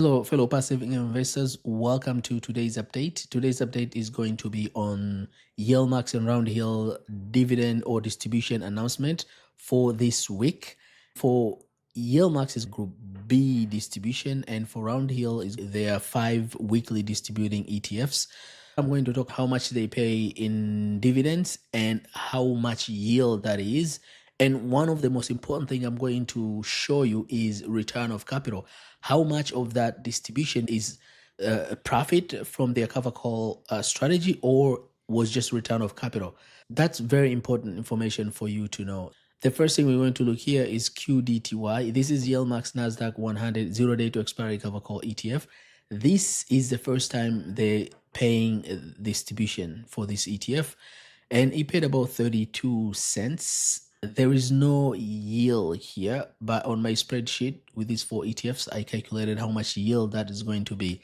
Hello, fellow passive income investors. Welcome to today's update. Today's update is going to be on Yieldmax and Roundhill dividend or distribution announcement for this week. For Yieldmax is Group B distribution, and for Roundhill is there are 5 weekly distributing ETFs. I'm going to talk how much they pay in dividends and how much yield that is. And one of the most important thing I'm going to show you is return of capital. How much of that distribution is a profit from their cover call strategy or was just return of capital? That's very important information for you to know. The first thing we're going to look here is qdte. This is Yieldmax Nasdaq 100 0-day to expiry cover call ETF. This is the first time they're paying distribution for this ETF, and it paid about 32 cents. There is no yield here, but on my spreadsheet with these 4 ETFs, I calculated how much yield that is going to be.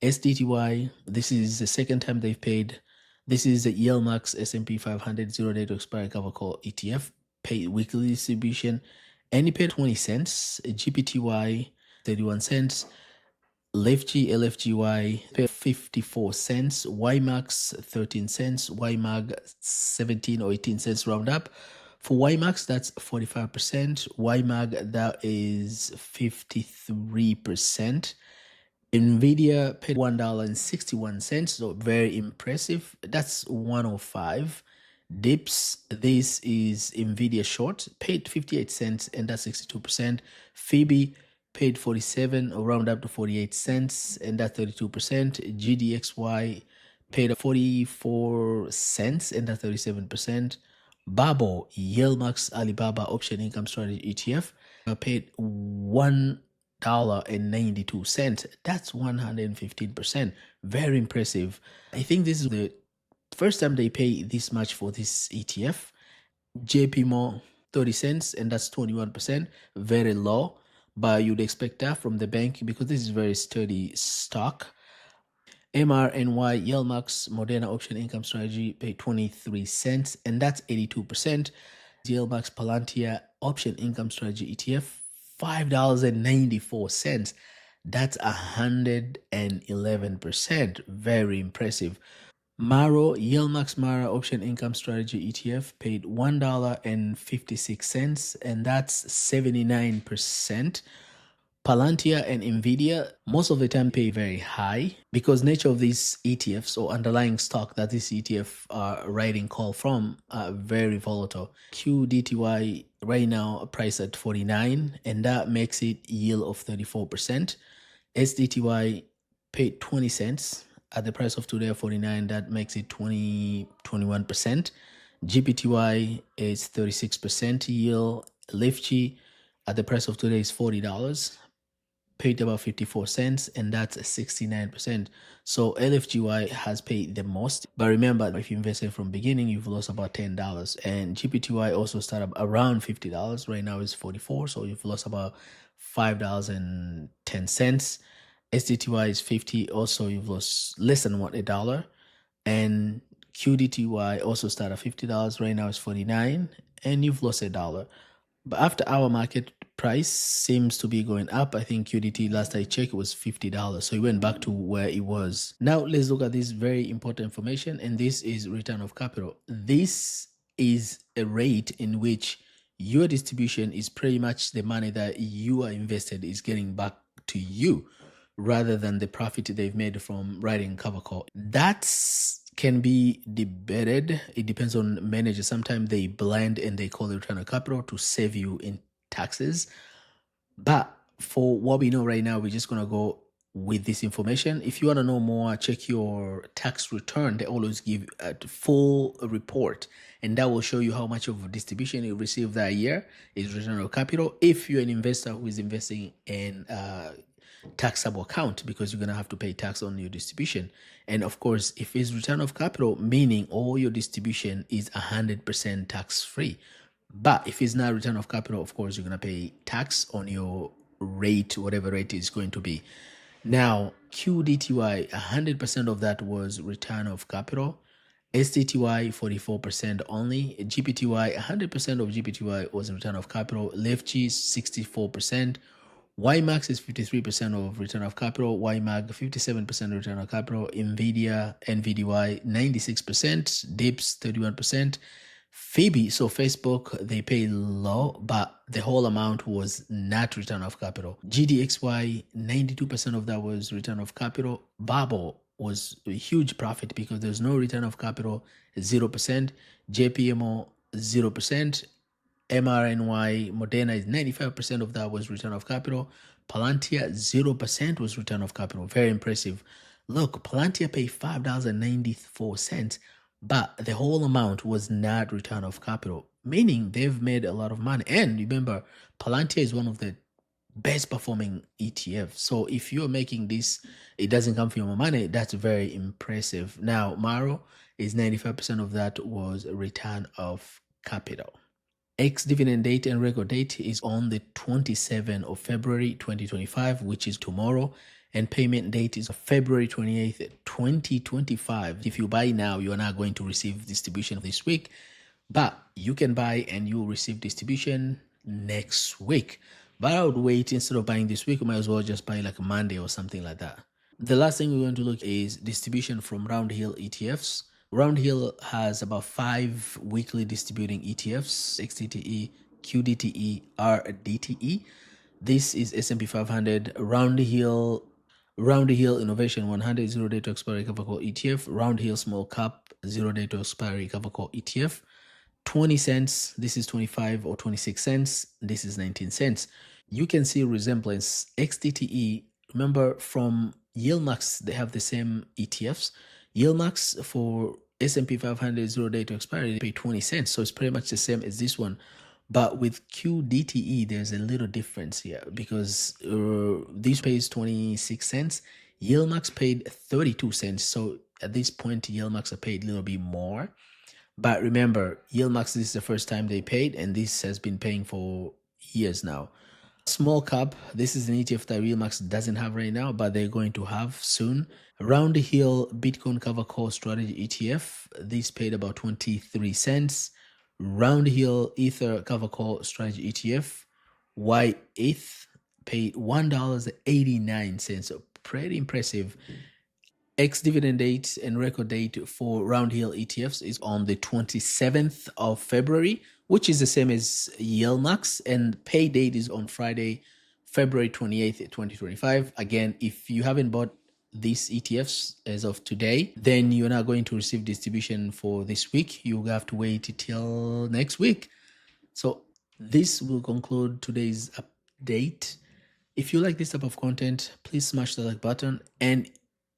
xdte, this is the second time they've paid. This is the Yieldmax S&P 500 0-day to expiry cover call ETF, paid weekly distribution, and it paid 20 cents. GPTY, 31 cents. LFGY paid 54 cents, ymax 13 cents, ymag 17 or 18 cents round up. For ymax, that's 45%. Ymag, that is 53%. Nvidia paid $1.61, so very impressive. That's 105 dips. This is Nvidia short, paid 58 cents, and that's 62%. Phoebe paid 47 or round up to 48 cents, and that's 32%. GDXY paid 44 cents, and that's 37%. Babo, Yieldmax Alibaba Option Income Strategy ETF, paid $1.92. That's 115%. Very impressive. I think this is the first time they pay this much for this ETF. JP More, 30 cents, and that's 21%. Very low, but you'd expect that from the bank because this is very sturdy stock. MRNY Yieldmax Moderna Option Income Strategy paid 23 cents, and that's 82%. Yieldmax Palantir Option Income Strategy ETF, $5.94. That's 111%. Very impressive. Maro Yieldmax Mara Option Income Strategy ETF paid $1.56, and that's 79%. Palantir and Nvidia most of the time pay very high because nature of these ETFs or underlying stock that this ETF are writing call from are very volatile. QDTY right now priced at 49, and that makes it yield of 34%. SDTY paid 20 cents at the price of today 49, that makes it 21%. GPTY is 36% yield. LFGY at the price of today is $40, paid about 54 cents, and that's 69%. So LFGY has paid the most. But remember, if you invested from beginning, you've lost about $10. And GPTY also started around $50. Right now it's 44, so you've lost about $5.10. SDTY is 50, also you've lost less than $1. And QDTY also started at $50. Right now it's 49, and you've lost $1. But after our market price seems to be going up, I think QDT last I checked it was $50, so it went back to where it was. Now let's look at this very important information, and this is return of capital. This is a rate in which your distribution is pretty much the money that you are invested is getting back to you, rather than the profit they've made from writing cover call. That's can be debated. It depends on managers. Sometimes they blend and they call it return of capital to save you in taxes. But for what we know right now, we're just going to go with this information. If you want to know more, check your tax return. They always give a full report, and that will show you how much of a distribution you receive that year is return of capital. If you're an investor who is investing in taxable account, because you're going to have to pay tax on your distribution. And of course, if it's return of capital, meaning all your distribution is 100% tax free. But if it's not return of capital, of course, you're going to pay tax on your rate, whatever rate is going to be. Now, QDTY, 100% of that was return of capital. STTY, 44% only. GPTY, 100% of GPTY was return of capital. LFG, 64%. Ymax is 53% of return of capital. YMAG 57% return of capital. Nvidia, NVDY 96%. Dips 31%. Phoebe, so Facebook, they pay low, but the whole amount was not return of capital. GDXY, 92% of that was return of capital. Babel was a huge profit because there's no return of capital, 0%. JPMO, 0%. MRNY, Moderna is 95% of that was return of capital. Palantir, 0% was return of capital. Very impressive. Look, Palantir paid $5.94, but the whole amount was not return of capital, meaning they've made a lot of money. And remember, Palantir is one of the best performing ETF. So if you're making this, it doesn't come from your money, that's very impressive. Now, Maro is 95% of that was return of capital. Ex-dividend date and record date is on the 27th of February 2025, which is tomorrow, and payment date is February 28th, 2025. If you buy now, you are not going to receive distribution this week, but you can buy and you will receive distribution next week. But I would wait. Instead of buying this week, you might as well just buy like a Monday or something like that. The last thing we're going to look is distribution from Roundhill ETFs. Roundhill has about 5 weekly distributing ETFs: xdte, qdte, rdte. This is S&P 500. Roundhill Innovation 100 0-day to expiry cover call ETF. Roundhill Small Cap 0-day to expiry cover call ETF. 20 cents. This is 25 or 26 cents. This is 19 cents. You can see resemblance. xdte, remember from Yieldmax, they have the same ETFs. Yieldmax for S&P 500 0-day to expiry, they pay 20 cents. So it's pretty much the same as this one. But with qdte, there's a little difference here because this pays 26 cents. Yieldmax paid 32 cents. So at this point, Yieldmax are paid a little bit more. But remember, Yieldmax, this is the first time they paid, and this has been paying for years now. Small cap, this is an ETF that Yieldmax doesn't have right now, but they're going to have soon. Roundhill Bitcoin Cover Call Strategy ETF, this paid about 23 cents. Roundhill Ether Cover Call Strategy ETF, YETH, paid $1.89. So pretty impressive. Ex-dividend date and record date for Roundhill ETFs is on the 27th of February, which is the same as Yieldmax, and pay date is on Friday, February 28th, 2025. Again, if you haven't bought these ETFs as of today, then you're not going to receive distribution for this week. You have to wait till next week. So this will conclude today's update. If you like this type of content, please smash the like button, and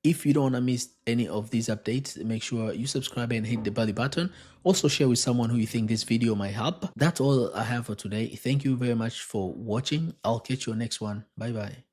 if you don't want to miss any of these updates, make sure you subscribe and hit the belly button. Also share with someone who you think this video might help. That's all I have for today. Thank you very much for watching. I'll catch you on next one. Bye bye.